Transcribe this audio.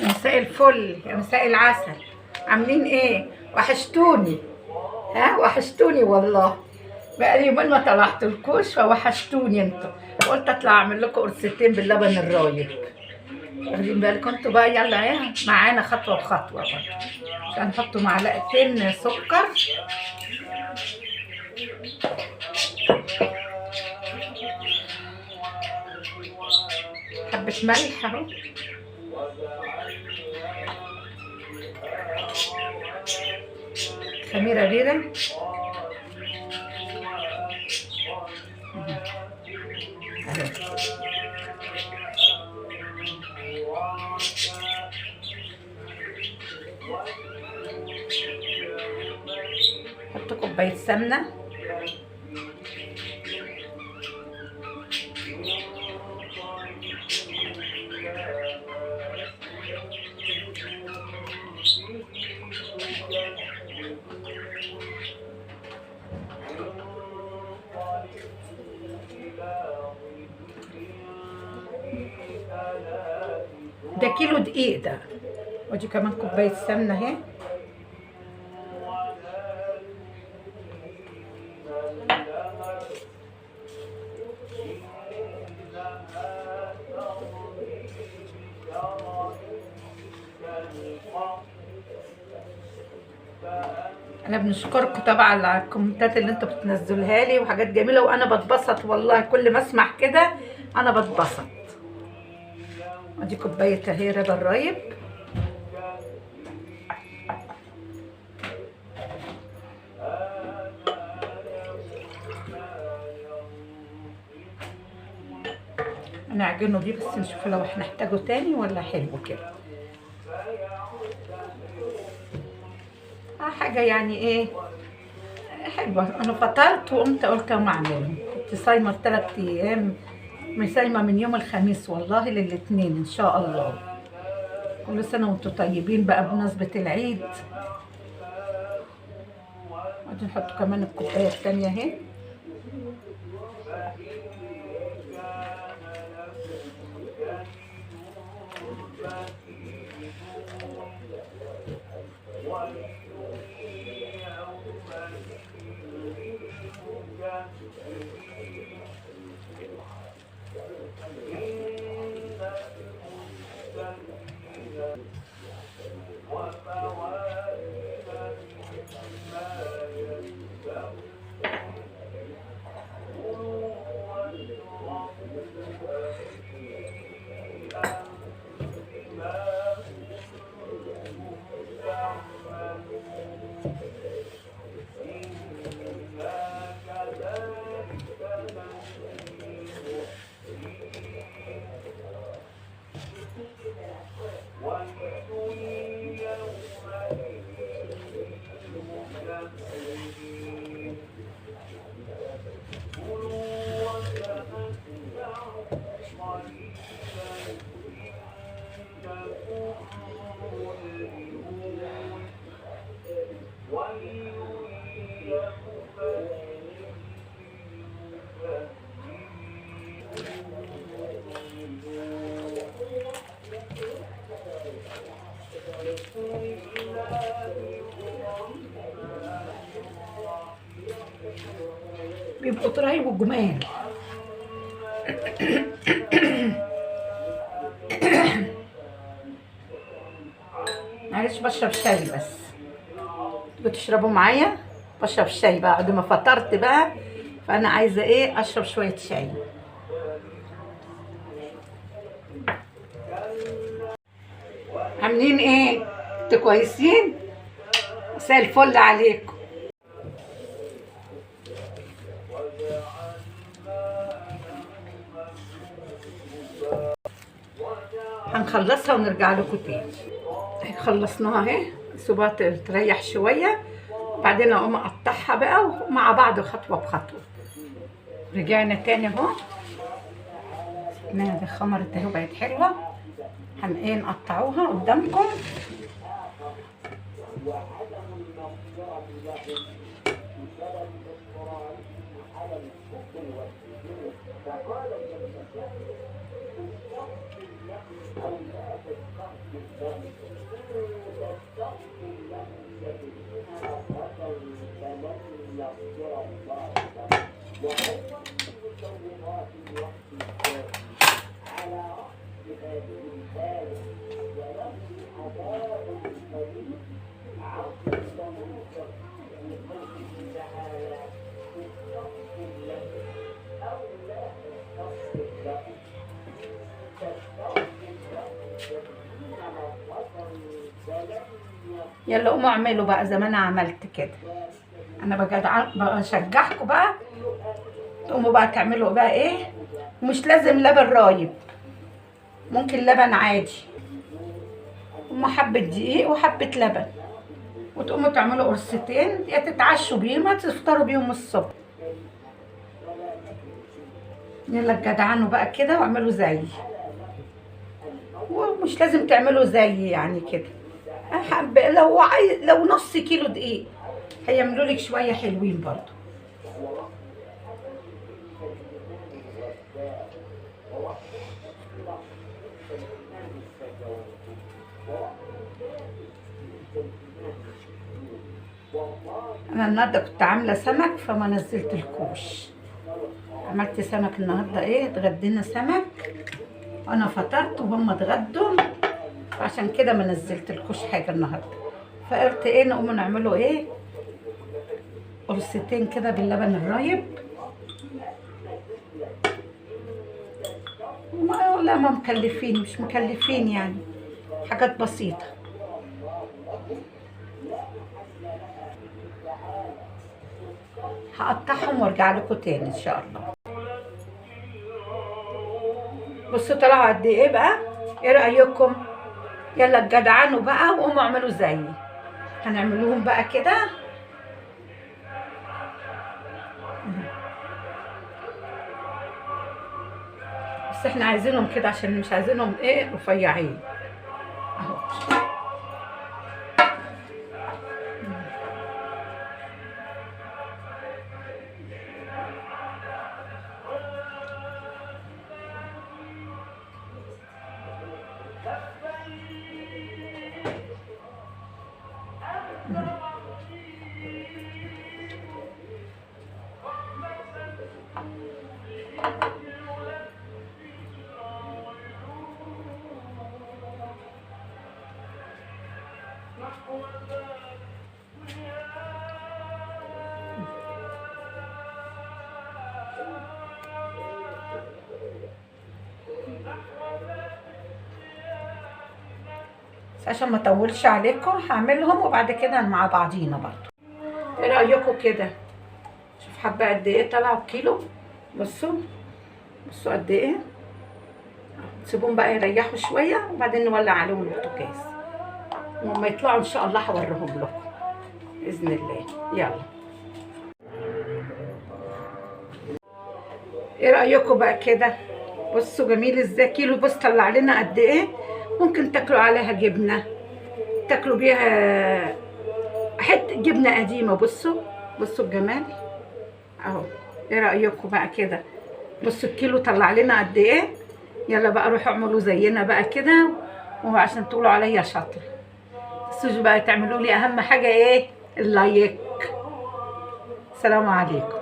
مساء الفل يا مساء العسل. عاملين ايه؟ وحشتوني. ها وحشتوني والله. بقالي يومين ما طلعتلكوش فوحشتوني انتوا. قلت اطلع اعمل لكم قرصتين باللبن الرايب. واخدين بالكم انتوا بقى؟ يلا ايه معانا خطوه بخطوه برضه. عشان نحطوا معلقتين سكر، حبه ملح اهو، خميره بيضه، حط كوبايه سمنه، ده كيلو دقيق ده. ودي كمان كوبايه سمنه اهي. انا بنشكركم طبعا على الكومنتات اللي انتوا بتنزلوها لي وحاجات جميله، وانا بتبسط والله كل ما اسمع كده انا بتبسط. ادي كوبايه اهي ربا الرايب، هنعجنه دي بس نشوف لو هنحتاجه تاني ولا حلو كده. حاجه يعني ايه حلوه. انا فطرت وقمت قلت اقوم اعمله. كنت صايمه 3 ايام، صايمه من يوم الخميس والله للاثنين ان شاء الله. كل سنه وانتم طيبين بقى بمناسبه العيد. ادي نحط كمان الكوبايه الثانيه اهي. بيبقوا طرايب وجمال. معلش بشرب شاي بس. بتشربوا معايا؟ بشرب شاي بعد ما فطرت بقى، فانا عايزه ايه اشرب شويه شاي. عاملين ايه؟ انتوا كويسين؟ مساء الفل عليكم. هنخلصها ونرجع لكم تاني. خلصناها اهي، سيبوها تريح شويه وبعدين اقوم اقطعها بقى مع بعض خطوه بخطوه. رجعنا تاني اهو. دي خمرت اهي بقت حلوه. ايه نقطعوها قدامكم. يلا قوموا اعملوا بقى زي ما انا عملت كده. انا بشجعكم بقى تقوموا بقى تعملوا بقى ايه. مش لازم لبن رايب، ممكن لبن عادي، حبة دقيق وحبة لبن، وتقوموا تعملوا قرصتين يا تتعشوا بيهم يا تفطروا بيهم الصبح. يلا جدعانوا بقى كده واعملوا زيي، ومش لازم تعملوا زيي يعني كده. لو نص كيلو دقيق هيعملوا لك شويه حلوين برضو. انا النهارده كنت عامله سمك فما نزلت الكوش. عملت سمك النهارده، ايه، اتغدينا سمك وانا فطرت وهم اتغدوا، عشان كده ما نزلت الكوش حاجه النهارده. فقلت ايه نقوم نعمله ايه قرصتين كده باللبن الرايب. ولا ما مكلفين، مش مكلفين يعني، حاجات بسيطه. هقطعهم وارجع لكم تاني ان شاء الله. بصوا طلعوا قد ايه بقى، ايه رايكم؟ يلا اتجدعنوا بقى وقوموا اعملوا زيي. هنعملوهم بقى كده. بس احنا عايزينهم كده عشان مش عايزينهم ايه رفيعين اهو. بس عشان ما اطولش عليكم هعملهم وبعد كده مع بعضينا برضو. ايه رايكم كده؟ شوف حبه قد ايه طلعوا كيلو. بصوا بصوا قد ايه. سيبهم بقى يريحوا شويه وبعدين نولع عليهم البوتاجاز، وما يطلعوا ان شاء الله هوريهم لكم باذن الله. يلا ايه رايكم بقى كده؟ بصوا جميل ازاي كيلو. بص طلع لنا قد ايه. ممكن تاكلوا عليها جبنه، تاكلوا بيها حته جبنه قديمه. بصوا بصوا الجمال اهو. ايه رايكم بقى كده؟ بصوا الكيلو طلع لنا قد ايه. يلا بقى روحوا اعملوا زينا بقى كده، وعشان تقولوا عليا شاطره. بس بقى تعملوا لي اهم حاجه ايه، اللايك. سلام عليكم.